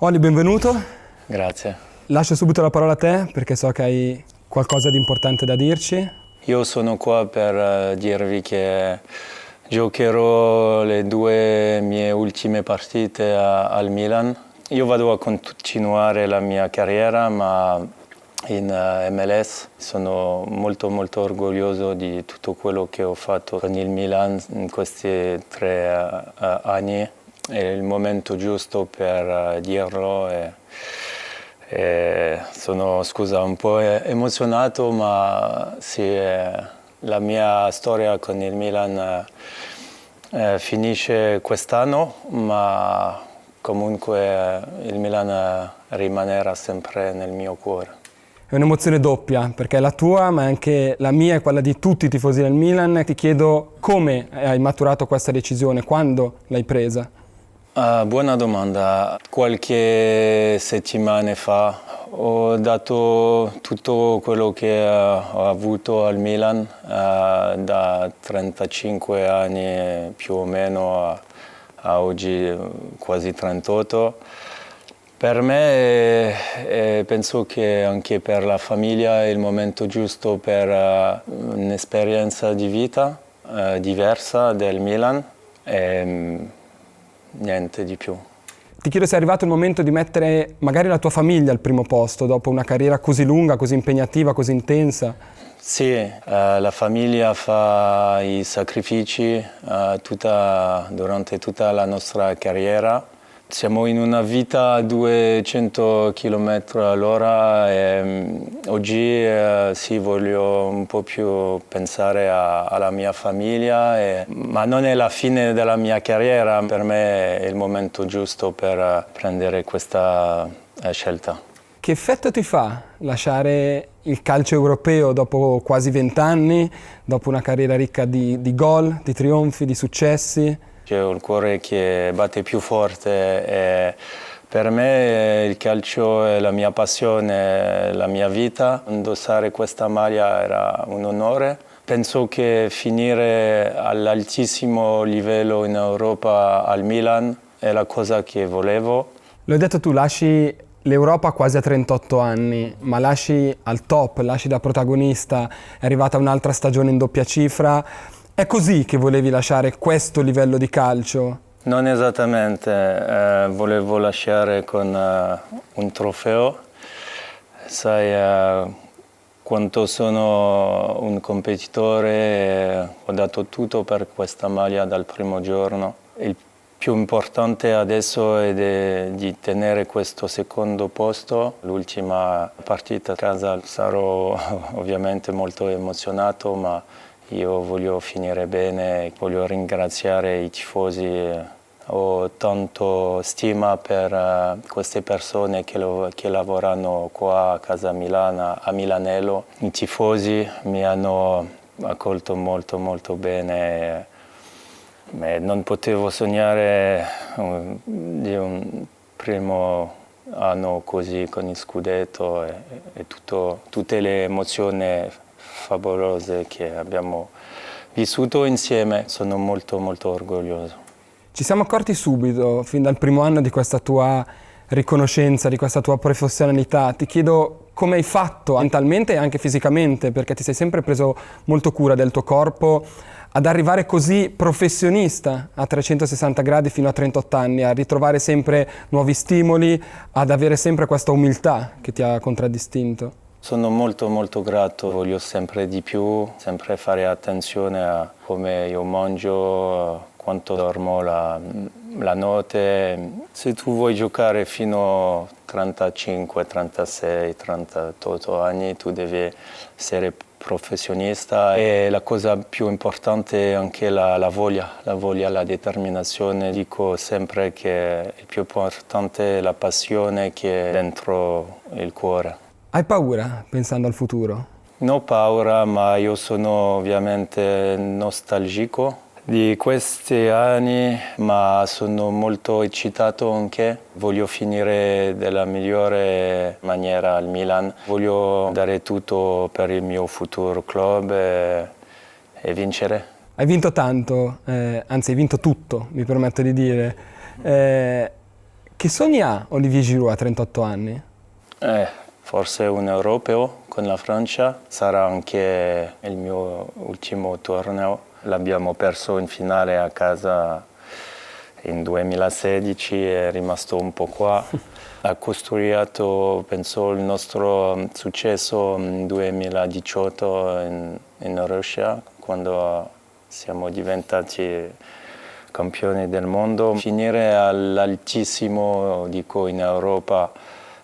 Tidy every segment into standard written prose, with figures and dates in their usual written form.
Oli, benvenuto. Grazie. Lascio subito la parola a te perché so che hai qualcosa di importante da dirci. Io sono qua per dirvi che giocherò le due mie ultime partite al Milan. Io vado a continuare la mia carriera, ma in MLS. Sono molto orgoglioso di tutto quello che ho fatto con il Milan in questi 3 anni. È il momento giusto per dirlo e sono, scusa, un po' emozionato, ma sì, la mia storia con il Milan finisce quest'anno, ma comunque il Milan rimarrà sempre nel mio cuore. È un'emozione doppia perché è la tua ma è anche la mia e quella di tutti i tifosi del Milan. Ti chiedo come hai maturato questa decisione, quando l'hai presa? Buona domanda. Qualche settimana fa ho dato tutto quello che ho avuto al Milan, da 35 anni più o meno a oggi quasi 38. Per me penso che anche per la famiglia è il momento giusto per un'esperienza di vita diversa del Milan e niente di più. Ti chiedo se è arrivato il momento di mettere magari la tua famiglia al primo posto dopo una carriera così lunga, così impegnativa, così intensa. Sì, la famiglia fa i sacrifici durante tutta la nostra carriera. Siamo in una vita a 200 km all'ora e oggi sì, voglio un po' più pensare alla mia famiglia, ma non è la fine della mia carriera, per me è il momento giusto per prendere questa scelta. Che effetto ti fa lasciare il calcio europeo dopo quasi 20 anni, dopo una carriera ricca di gol, di trionfi, di successi? Ho il cuore che batte più forte e per me il calcio è la mia passione, la mia vita. Indossare questa maglia era un onore. Penso che finire all'altissimo livello in Europa al Milan è la cosa che volevo. L'hai detto tu, lasci l'Europa quasi a 38 anni, ma lasci al top, lasci da protagonista, è arrivata un'altra stagione in doppia cifra. È così che volevi lasciare questo livello di calcio? Non esattamente, volevo lasciare con un trofeo. Sai quanto sono un competitore, ho dato tutto per questa maglia dal primo giorno. Il più importante adesso è di tenere questo secondo posto. L'ultima partita a casa sarò ovviamente molto emozionato, ma io voglio finire bene, voglio ringraziare i tifosi, ho tanto stima per queste persone che lavorano qua a casa Milana, a Milanello. I tifosi mi hanno accolto molto bene e non potevo sognare di un primo anno così con il scudetto e tutte le emozioni favolose che abbiamo vissuto insieme. Sono molto orgoglioso. Ci siamo accorti subito, fin dal primo anno, di questa tua riconoscenza, di questa tua professionalità. Ti chiedo come hai fatto mentalmente e anche fisicamente, perché ti sei sempre preso molto cura del tuo corpo, ad arrivare così professionista a 360 gradi fino a 38 anni, a ritrovare sempre nuovi stimoli, ad avere sempre questa umiltà che ti ha contraddistinto. Sono molto grato, voglio sempre di più, sempre fare attenzione a come io mangio, quanto dormo la notte. Se tu vuoi giocare fino a 35, 36, 38 anni, tu devi essere professionista e la cosa più importante è anche la voglia, la determinazione. Dico sempre che il più importante è la passione che è dentro il cuore. Hai paura pensando al futuro? Non ho paura, ma io sono ovviamente nostalgico di questi anni, ma sono molto eccitato anche. Voglio finire della migliore maniera al Milan. Voglio dare tutto per il mio futuro club e vincere. Hai vinto tanto, anzi hai vinto tutto, mi permetto di dire. Che sogni ha Olivier Giroud a 38 anni? Forse un europeo con la Francia, sarà anche il mio ultimo torneo. L'abbiamo perso in finale a casa in 2016, è rimasto un po' qua. Ha costruito, penso, il nostro successo nel 2018 in Russia, quando siamo diventati campioni del mondo. Finire all'altissimo, dico, in Europa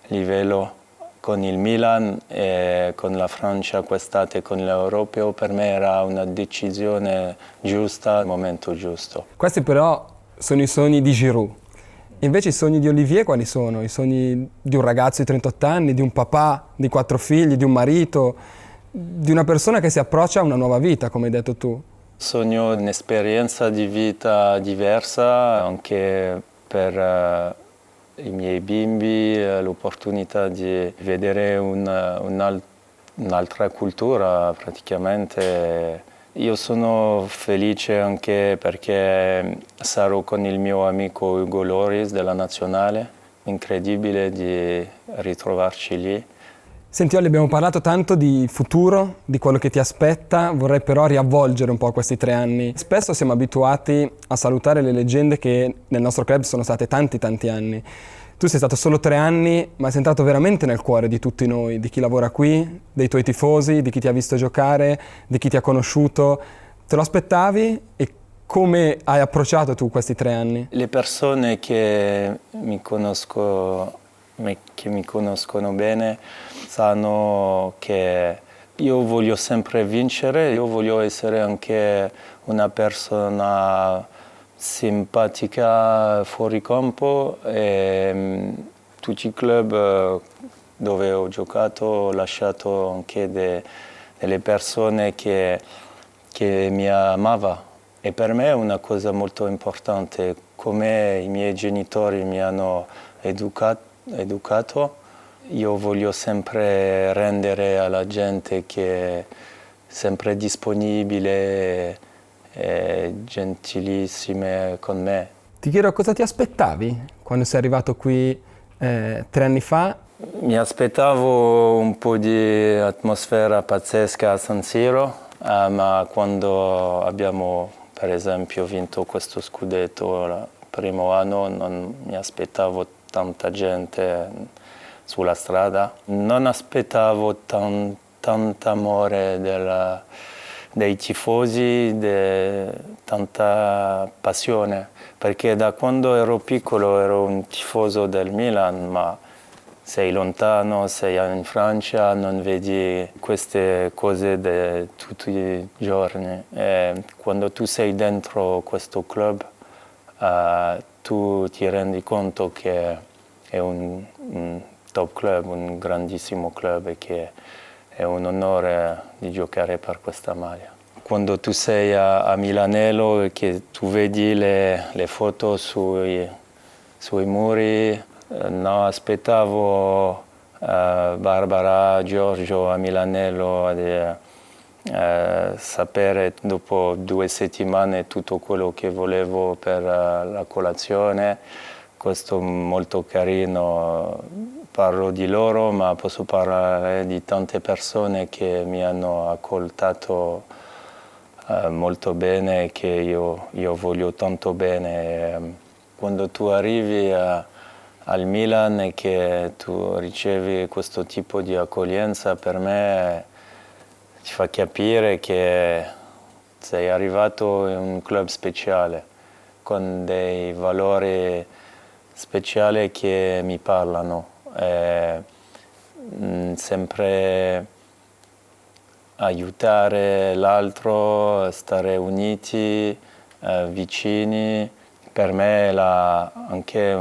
livello con il Milan e con la Francia quest'estate con l'Europeo, per me era una decisione giusta, al momento giusto. Questi però sono i sogni di Giroud. Invece i sogni di Olivier quali sono? I sogni di un ragazzo di 38 anni, di un papà, di 4 figli, di un marito, di una persona che si approccia a una nuova vita, come hai detto tu. Sogno un'esperienza di vita diversa anche per i miei bimbi, l'opportunità di vedere un'altra cultura praticamente. Io sono felice anche perché sarò con il mio amico Ugo Loris della Nazionale, incredibile di ritrovarci lì. Senti Olli, abbiamo parlato tanto di futuro, di quello che ti aspetta, vorrei però riavvolgere un po' questi 3 anni. Spesso siamo abituati a salutare le leggende che nel nostro club sono state tanti anni. Tu sei stato solo 3 anni, ma sei entrato veramente nel cuore di tutti noi, di chi lavora qui, dei tuoi tifosi, di chi ti ha visto giocare, di chi ti ha conosciuto. Te lo aspettavi e come hai approcciato tu questi 3 anni? Le persone che mi conoscono bene sanno che io voglio sempre vincere, io voglio essere anche una persona simpatica fuori campo e tutti i club dove ho giocato ho lasciato anche delle persone che mi amavano e per me è una cosa molto importante, come i miei genitori mi hanno educato, io voglio sempre rendere alla gente che è sempre disponibile e gentilissime con me. Ti chiedo cosa ti aspettavi quando sei arrivato qui 3 anni fa? Mi aspettavo un po' di atmosfera pazzesca a San Siro, ma quando abbiamo per esempio vinto questo scudetto il primo anno non mi aspettavo tanta gente sulla strada, non aspettavo tanto amore dei tifosi, tanta passione, perché da quando ero piccolo ero un tifoso del Milan, ma sei lontano, sei in Francia, non vedi queste cose tutti i giorni. E quando tu sei dentro questo club, tu ti rendi conto che è un top club, un grandissimo club e che è un onore di giocare per questa maglia. Quando tu sei a Milanello e che tu vedi le foto sui muri, no, aspettavo Barbara, Giorgio a Milanello sapere dopo 2 settimane tutto quello che volevo per la colazione. Questo è molto carino. Parlo di loro, ma posso parlare di tante persone che mi hanno accolto molto bene e che io voglio tanto bene. Quando tu arrivi al Milan e che tu ricevi questo tipo di accoglienza, per me ti fa capire che sei arrivato in un club speciale, con dei valori speciali che mi parlano. Sempre aiutare l'altro, stare uniti, vicini, per me è anche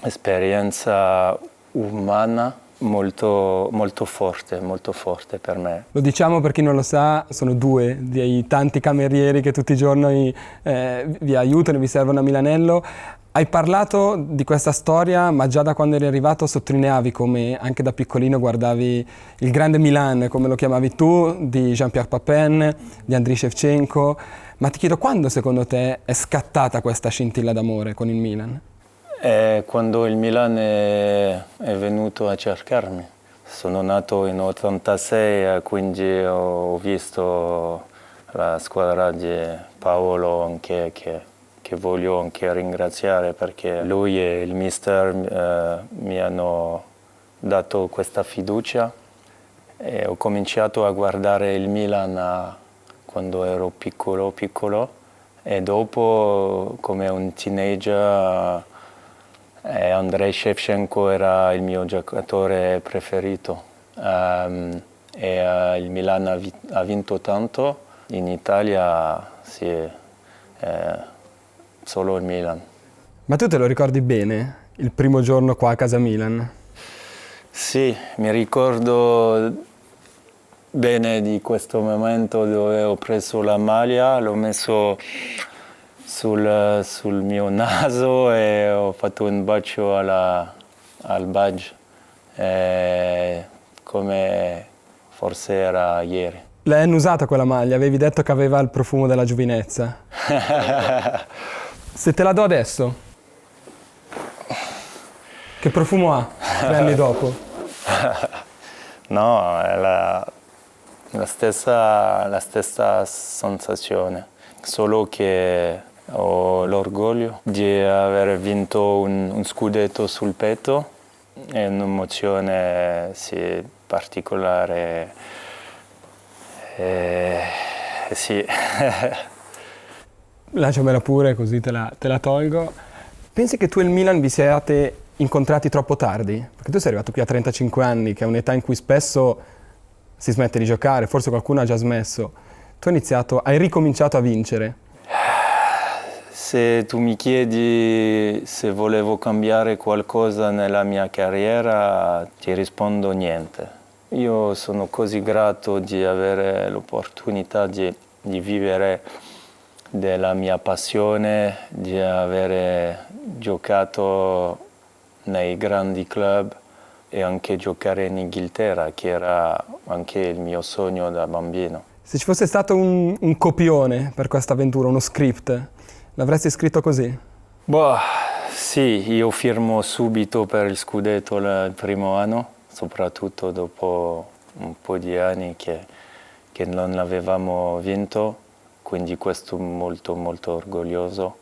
un'esperienza umana molto forte per me. Lo diciamo per chi non lo sa, sono 2 dei tanti camerieri che tutti i giorni vi aiutano e vi servono a Milanello. Hai parlato di questa storia, ma già da quando eri arrivato sottolineavi come anche da piccolino guardavi il grande Milan, come lo chiamavi tu, di Jean-Pierre Papin, di Andriy Shevchenko. Ma ti chiedo, quando secondo te è scattata questa scintilla d'amore con il Milan? Quando il Milan è venuto a cercarmi. Sono nato in 86, quindi ho visto la squadra di Paolo anche che voglio anche ringraziare perché lui e il mister mi hanno dato questa fiducia e ho cominciato a guardare il Milan quando ero piccolo e dopo come un teenager Andrei Shevchenko era il mio giocatore preferito il Milan ha vinto tanto, in Italia sì, solo il Milan. Ma tu te lo ricordi bene, il primo giorno qua a casa Milan? Sì, mi ricordo bene di questo momento dove ho preso la maglia, l'ho messo sul mio naso e ho fatto un bacio al badge, come forse era ieri. L'hai annusata quella maglia, avevi detto che aveva il profumo della giovinezza. Se te la do adesso, che profumo ha 3 anni dopo? No, è la stessa sensazione, solo che ho l'orgoglio di aver vinto un scudetto sul petto, è un'emozione sì, particolare. Sì. Lanciamela pure così te la tolgo. Pensi che tu e il Milan vi siate incontrati troppo tardi? Perché tu sei arrivato qui a 35 anni, che è un'età in cui spesso si smette di giocare, forse qualcuno ha già smesso. Tu hai ricominciato a vincere. Se tu mi chiedi se volevo cambiare qualcosa nella mia carriera, ti rispondo niente. Io sono così grato di avere l'opportunità di vivere della mia passione, di aver giocato nei grandi club e anche giocare in Inghilterra, che era anche il mio sogno da bambino. Se ci fosse stato un copione per questa avventura, uno script, l'avresti scritto così? Boh, sì, io firmo subito per il scudetto il primo anno, soprattutto dopo un po' di anni che non l'avevamo vinto, quindi questo molto molto orgoglioso.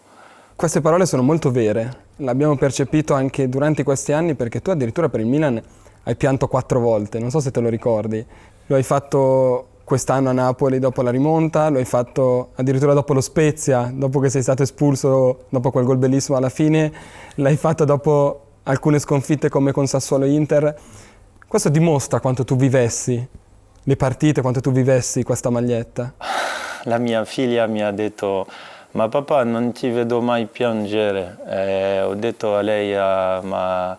Queste parole sono molto vere, l'abbiamo percepito anche durante questi anni perché tu addirittura per il Milan hai pianto 4 volte, non so se te lo ricordi. Lo hai fatto quest'anno a Napoli dopo la rimonta, lo hai fatto addirittura dopo lo Spezia, dopo che sei stato espulso, dopo quel gol bellissimo alla fine, l'hai fatto dopo alcune sconfitte come con Sassuolo e Inter. Questo dimostra quanto tu vivessi le partite, quanto tu vivessi questa maglietta. La mia figlia mi ha detto: ma papà, non ti vedo mai piangere. Ho detto a lei, ma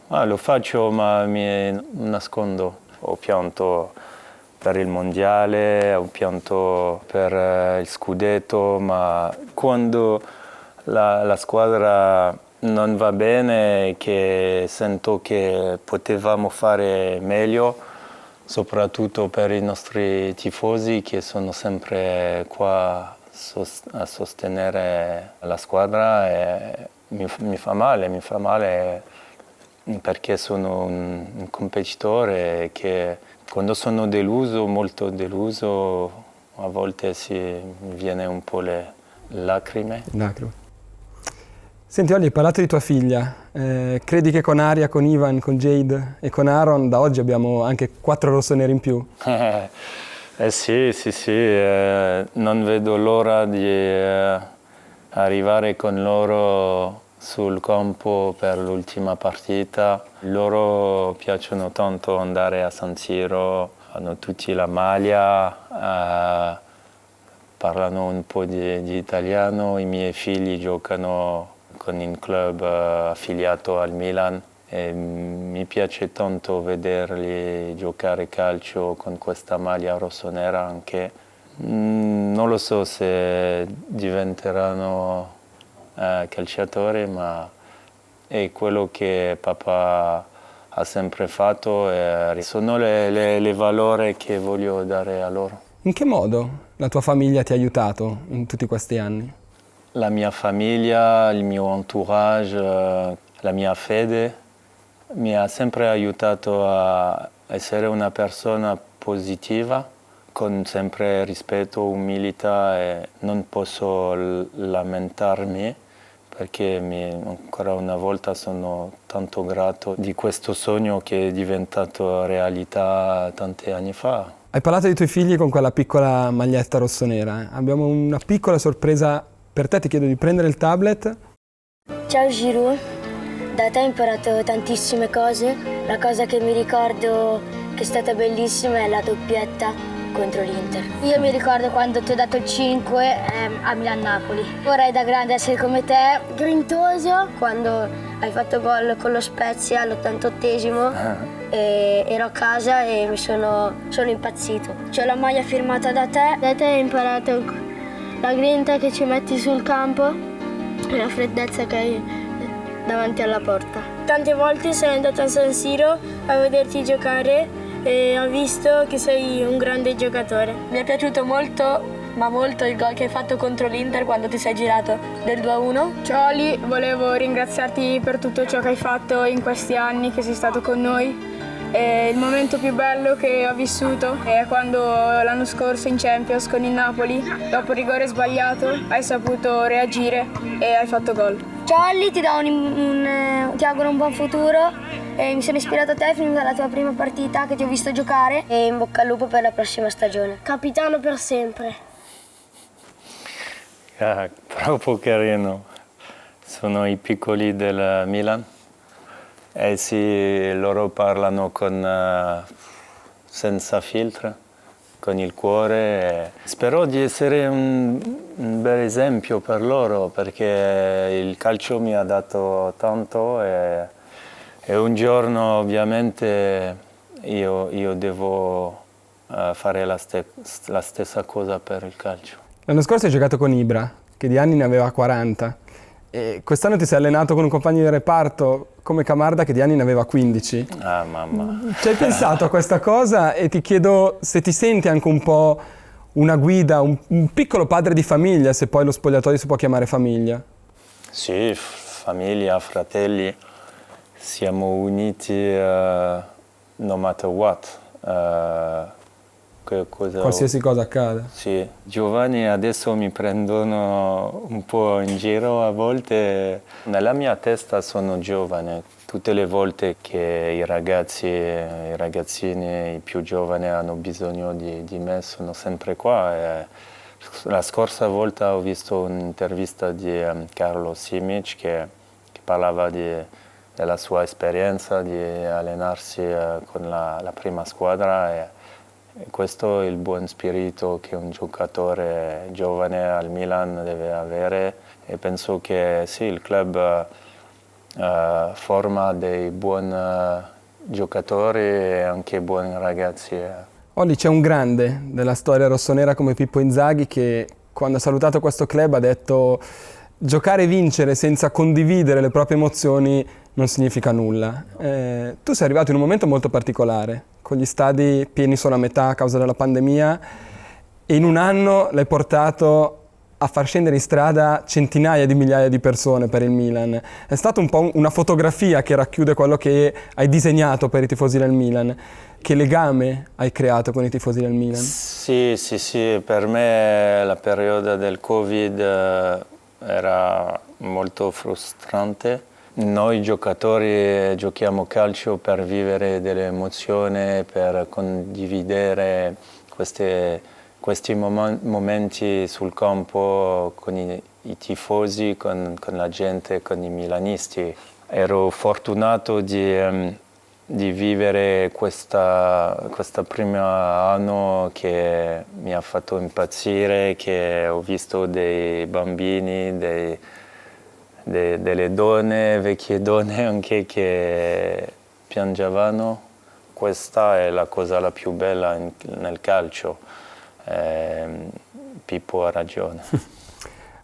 lo faccio ma mi nascondo. Ho pianto per il mondiale, ho pianto per il scudetto, ma quando la squadra non va bene, che sento che potevamo fare meglio, soprattutto per i nostri tifosi che sono sempre qua a sostenere la squadra, e mi fa male perché sono un competitore che quando sono deluso, molto deluso, a volte mi viene un po' le lacrime. Senti, oggi hai parlato di tua figlia. Credi che con Aria, con Ivan, con Jade e con Aaron da oggi abbiamo anche 4 rossoneri in più? Sì. Non vedo l'ora di arrivare con loro sul campo per l'ultima partita. Loro piacciono tanto andare a San Siro, hanno tutti la maglia, parlano un po' di italiano. I miei figli giocano con un club affiliato al Milan e mi piace tanto vederli giocare calcio con questa maglia rossonera anche. Non lo so se diventeranno calciatori, ma è quello che papà ha sempre fatto e sono le valori che voglio dare a loro. In che modo la tua famiglia ti ha aiutato in tutti questi anni? la mia famiglia, il mio entourage, la mia fede mi ha sempre aiutato a essere una persona positiva, con sempre rispetto, umiltà, e non posso lamentarmi perché ancora una volta sono tanto grato di questo sogno che è diventato realtà tanti anni fa. Hai parlato dei tuoi figli con quella piccola maglietta rossonera. Abbiamo una piccola sorpresa per te, ti chiedo di prendere il tablet. Ciao Giroud, da te ho imparato tantissime cose. La cosa che mi ricordo che è stata bellissima è la doppietta contro l'Inter. Io mi ricordo quando ti ho dato il 5 a Milan-Napoli. Vorrei da grande essere come te, grintoso, quando hai fatto gol con lo Spezia all'88esimo. Ero a casa e sono impazzito. C'ho la maglia firmata da te hai imparato la grinta che ci metti sul campo e la freddezza che hai davanti alla porta. Tante volte sono andata a San Siro a vederti giocare e ho visto che sei un grande giocatore. Mi è piaciuto molto, ma molto, il gol che hai fatto contro l'Inter quando ti sei girato del 2-1. Ciao Ali, volevo ringraziarti per tutto ciò che hai fatto in questi anni che sei stato con noi. E il momento più bello che ho vissuto è quando l'anno scorso in Champions con il Napoli, dopo il rigore sbagliato, hai saputo reagire e hai fatto gol. Ciao Ali, ti auguro un buon futuro. Mi sono ispirato a te fin dalla tua prima partita che ti ho visto giocare e in bocca al lupo per la prossima stagione. Capitano per sempre. Proprio carino. Sono i piccoli del Milan. Sì, loro parlano senza filtro, con il cuore. Spero di essere un bel esempio per loro perché il calcio mi ha dato tanto e un giorno ovviamente io devo fare la stessa cosa per il calcio. L'anno scorso hai giocato con Ibra, che di anni ne aveva 40. E quest'anno ti sei allenato con un compagno di reparto come Camarda che di anni ne aveva 15. Ah, mamma. Ci hai pensato a questa cosa e ti chiedo se ti senti anche un po' una guida, un piccolo padre di famiglia, se poi lo spogliatoio si può chiamare famiglia. Sì, famiglia, fratelli, siamo uniti no matter what. Qualsiasi cosa accada. Sì, giovani adesso mi prendono un po' in giro a volte. Nella mia testa sono giovane. Tutte le volte che i ragazzini, i più giovani hanno bisogno di me, sono sempre qua. La scorsa volta ho visto un'intervista di Carlo Simic che parlava della sua esperienza di allenarsi con la prima squadra. E questo è il buon spirito che un giocatore giovane al Milan deve avere e penso che sì, il club forma dei buoni giocatori e anche buoni ragazzi. Olli, c'è un grande della storia rossonera come Pippo Inzaghi che quando ha salutato questo club ha detto giocare e vincere senza condividere le proprie emozioni non significa nulla. Tu sei arrivato in un momento molto particolare, con gli stadi pieni solo a metà a causa della pandemia e in un anno l'hai portato a far scendere in strada centinaia di migliaia di persone per il Milan. È stata un po' una fotografia che racchiude quello che hai disegnato per i tifosi del Milan. Che legame hai creato con i tifosi del Milan? Sì, per me la periodo del Covid era molto frustrante. Noi giocatori giochiamo calcio per vivere delle emozioni, per condividere questi momenti sul campo con i tifosi, con la gente, con i milanisti. Ero fortunato di vivere questa prima anno che mi ha fatto impazzire, che ho visto dei bambini, delle donne, vecchie donne anche che piangevano. Questa è la cosa la più bella nel calcio. Pippo ha ragione.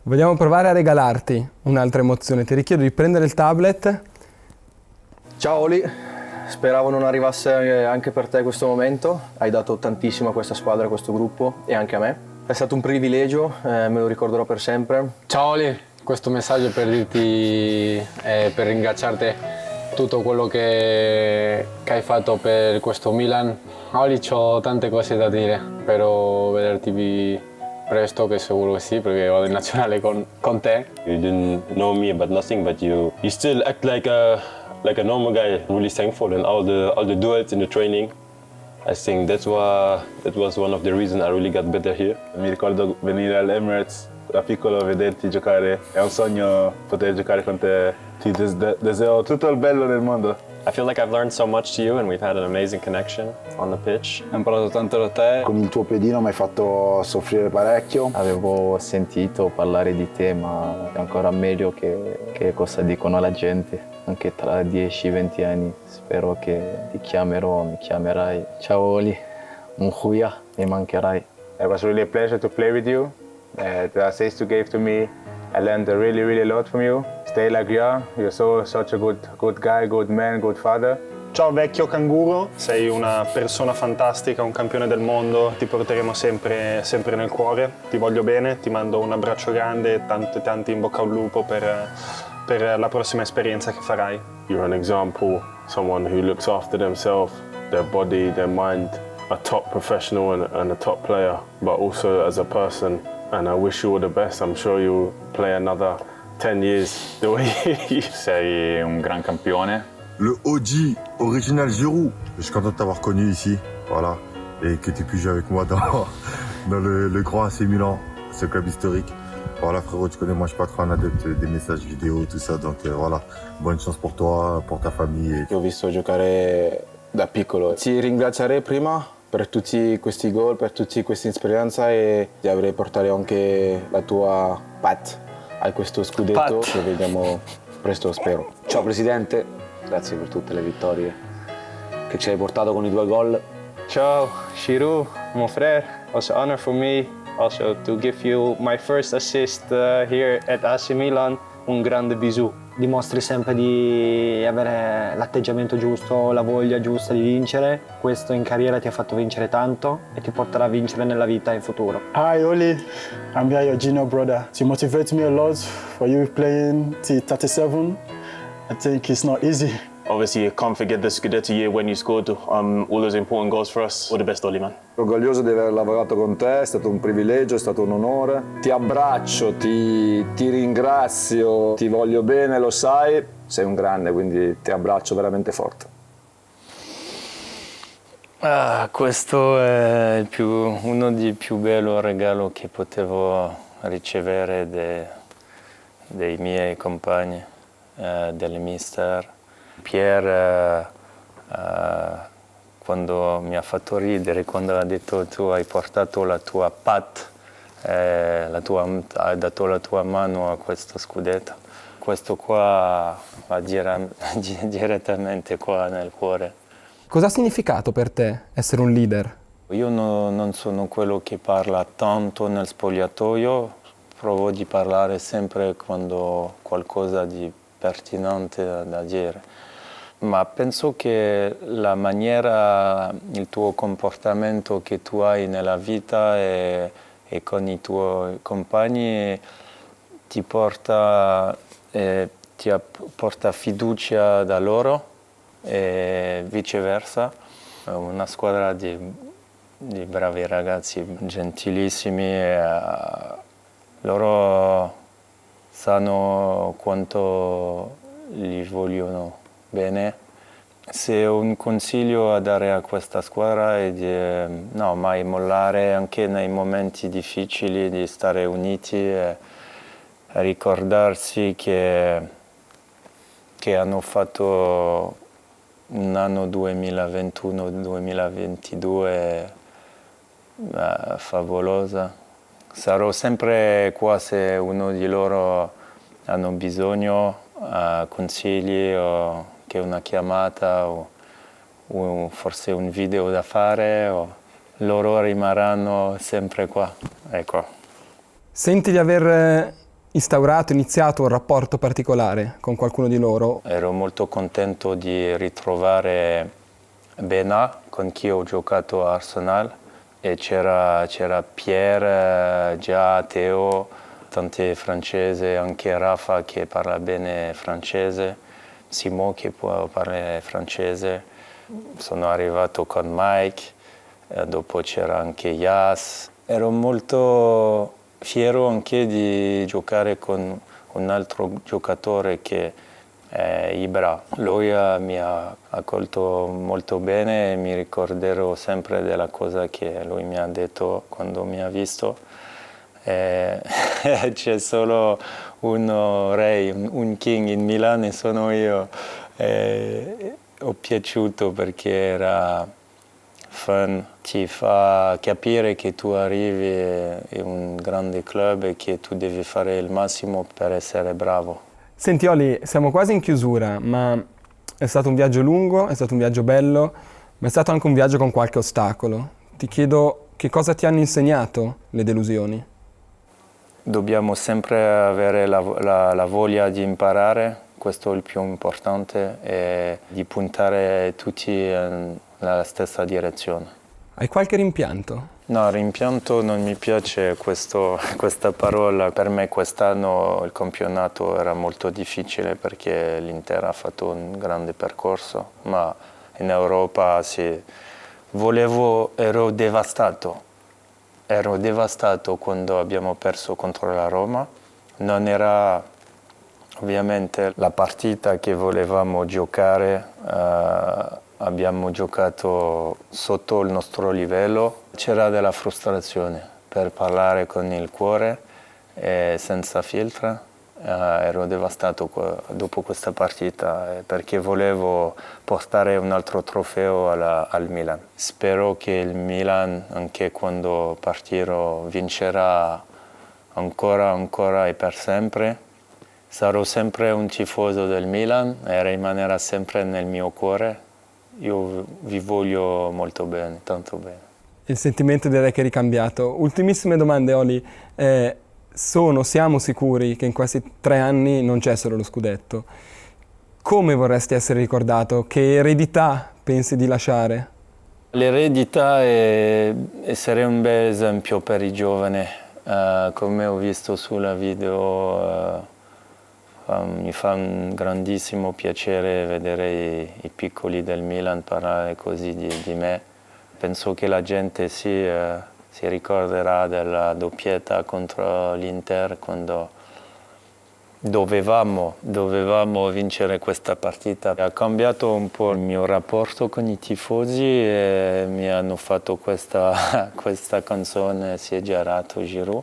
Vogliamo provare a regalarti un'altra emozione. Ti richiedo di prendere il tablet. Ciao Oli, speravo non arrivasse anche per te questo momento. Hai dato tantissimo a questa squadra, a questo gruppo e anche a me. È stato un privilegio, me lo ricorderò per sempre. Ciao Oli, questo messaggio per dirti e per ringraziarti tutto quello che hai fatto per questo Milan. Oli, ho tante cose da dire, spero vederti presto, che sicuro che sì, perché vado in nazionale con te. You didn't know me about nothing, but you still act like a normal guy. Really thankful, and all the duels in the training. I think that was one of the reasons I really got better here. Mi ricordo venire all'Emirates da piccolo, vederti giocare, è un sogno poter giocare con te. Ti deseo tutto il bello del mondo. I feel like I've learned so much to you, and we've had an amazing connection on the pitch. Ho imparato tanto da te. Con il tuo piedino mi hai fatto soffrire parecchio. Avevo sentito parlare di te, ma è ancora meglio che cosa dicono la gente. Anche tra 10-20 anni spero che ti chiamerò, mi chiamerai. Ciao Oli, un huia, mi mancherai. It was really a pleasure to play with you. The assists you gave to me, I learned really, really a lot from you. Stay like you are. You're such a good guy, good man, good father. Ciao vecchio canguro, sei una persona fantastica, un campione del mondo, ti porteremo sempre nel cuore, ti voglio bene, ti mando un abbraccio grande e tanti in bocca al lupo per la prossima esperienza che farai. You're an example, someone who looks after themselves, their body, their mind, a top professional and a top player, but also as a person. And I wish you all the best. I'm sure you'll play another 10 years the way you. Sei un gran campione. Le OG, original Giroud. Je suis content de t'avoir connu ici, voilà, et que tu puisses jouer avec moi dans le grand AC Milan, ce club historique. Voilà frérot, tu connais, moi je suis pas trop un adepte des messages vidéo, tout ça, donc voilà, bonne chance pour toi, pour ta famille. Ti ho visto giocare da piccolo. Ti ringrazierei prima per tutti questi gol, per tutte queste esperienze, e ti avrei portato anche la tua Pat a questo scudetto che vediamo presto, spero. Ciao Presidente, grazie per tutte le vittorie che ci hai portato con i 2 gol. Ciao Giroud, mon frère, it's an honor for me also to give you my first assist here at AC Milan. Un grande bisou. Dimostri sempre di avere l'atteggiamento giusto, la voglia giusta di vincere. Questo in carriera ti ha fatto vincere tanto e ti porterà a vincere nella vita in futuro. Hi Oli, I'm here, your junior brother. You motivate me a lot for you playing T37. I think it's not easy. Obviously, I can't forget the Scudetto year when you scored all those important goals for us. All the best, Oli, man. Orgoglioso di aver lavorato con te, è stato un privilegio, è stato un onore. Ti abbraccio, ti ringrazio, ti voglio bene, lo sai. Sei un grande, quindi ti abbraccio veramente forte. Questo è uno dei più belli regali che potevo ricevere dei miei compagni, del mister. Pierre, quando mi ha fatto ridere, quando ha detto tu hai portato la tua Pat, hai dato la tua mano a questo scudetto. Questo qua va direttamente qua nel cuore. Cosa ha significato per te essere un leader? Io non sono quello che parla tanto nel spogliatoio, provo di parlare sempre quando ho qualcosa di pertinente da dire. Ma penso che la maniera, il tuo comportamento che tu hai nella vita e con i tuoi compagni ti porta fiducia da loro e viceversa. È una squadra di bravi ragazzi, gentilissimi. Loro sanno quanto li vogliono bene. Se ho un consiglio a dare a questa squadra è di mai mollare anche nei momenti difficili, di stare uniti e ricordarsi che hanno fatto un anno 2021-2022 favolosa. Sarò sempre qua se uno di loro hanno bisogno, consigli o che una chiamata o forse un video da fare, loro rimarranno sempre qua. Ecco. Senti di aver iniziato un rapporto particolare con qualcuno di loro? Ero molto contento di ritrovare Bena, con chi ho giocato a Arsenal, e c'era Pierre, già Teo, tanti francesi, anche Rafa che parla bene francese, Simon che può parlare francese. Sono arrivato con Mike, dopo c'era anche Yas. Ero molto fiero anche di giocare con un altro giocatore che è Ibra. Lui mi ha accolto molto bene e mi ricorderò sempre della cosa che lui mi ha detto quando mi ha visto. C'è solo un re, un king in Milano e sono io. Ho piaciuto perché era fun, ti fa capire che tu arrivi in un grande club e che tu devi fare il massimo per essere bravo. Senti Oli, siamo quasi in chiusura, ma è stato un viaggio lungo, è stato un viaggio bello, ma è stato anche un viaggio con qualche ostacolo. Ti chiedo che cosa ti hanno insegnato le delusioni? Dobbiamo sempre avere la voglia di imparare, questo è il più importante, e di puntare tutti nella stessa direzione. Hai qualche rimpianto? No, rimpianto non mi piace questa parola. Per me quest'anno il campionato era molto difficile perché l'Inter ha fatto un grande percorso, ma in Europa ero devastato. Ero devastato quando abbiamo perso contro la Roma. Non era ovviamente la partita che volevamo giocare. Abbiamo giocato sotto il nostro livello. C'era della frustrazione per parlare con il cuore e senza filtro. Ero devastato dopo questa partita perché volevo portare un altro trofeo al Milan. Spero che il Milan, anche quando partirò, vincerà ancora e per sempre. Sarò sempre un tifoso del Milan e rimanerà sempre nel mio cuore. Io vi voglio molto bene, tanto bene. Il sentimento direi che è ricambiato. Ultimissime domande, Oli. Siamo sicuri che in questi 3 anni non c'è solo lo scudetto. Come vorresti essere ricordato? Che eredità pensi di lasciare? L'eredità è essere un bel esempio per i giovani. Come ho visto sulla video, mi fa un grandissimo piacere vedere i piccoli del Milan parlare così di me. Penso che la gente si ricorderà della doppietta contro l'Inter quando dovevamo vincere questa partita. Ha cambiato un po' il mio rapporto con i tifosi e mi hanno fatto questa canzone, si è girato Giroud.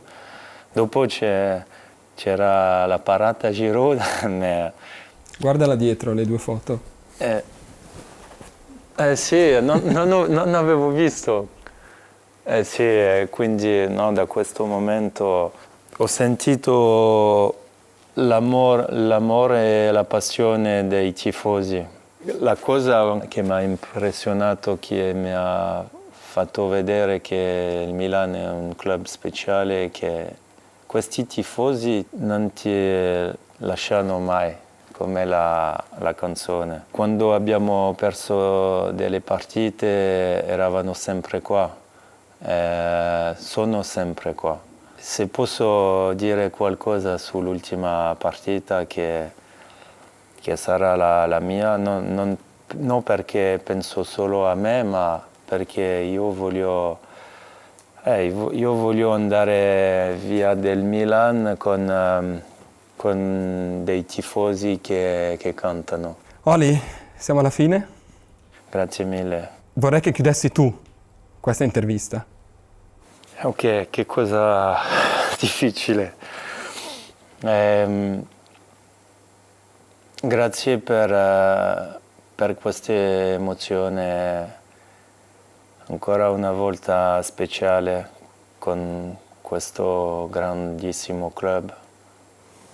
Dopo c'era la parata Giroud. Guardala dietro, le 2 foto. Sì, non avevo visto. Sì, quindi no, da questo momento ho sentito l'amore e la passione dei tifosi. La cosa che mi ha impressionato, che mi ha fatto vedere che il Milan è un club speciale, è che questi tifosi non ti lasciano mai, come la canzone. Quando abbiamo perso delle partite eravamo sempre qua. Sono sempre qua. Se posso dire qualcosa sull'ultima partita che sarà la mia, non perché penso solo a me, ma perché io voglio andare via del Milan con dei tifosi che cantano. Oli, siamo alla fine? Grazie mille. Vorrei che chiudessi tu questa intervista. Ok, che cosa difficile. Grazie per questa emozione ancora una volta speciale con questo grandissimo club.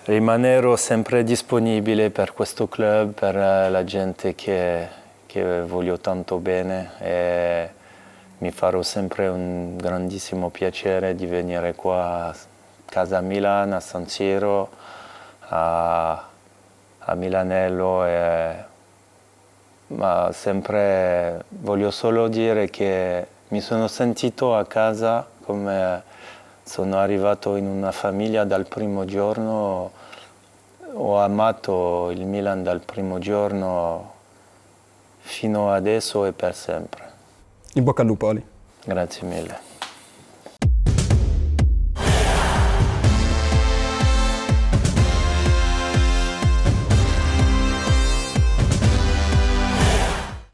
Rimanerò sempre disponibile per questo club, per la gente che voglio tanto bene e mi farò sempre un grandissimo piacere di venire qua a casa Milan, a San Siro, a Milanello, ma sempre voglio solo dire che Mi sono sentito a casa come sono arrivato in una famiglia dal primo giorno, ho amato il Milan dal primo giorno fino adesso e per sempre. In bocca al lupo, Oli. Grazie mille.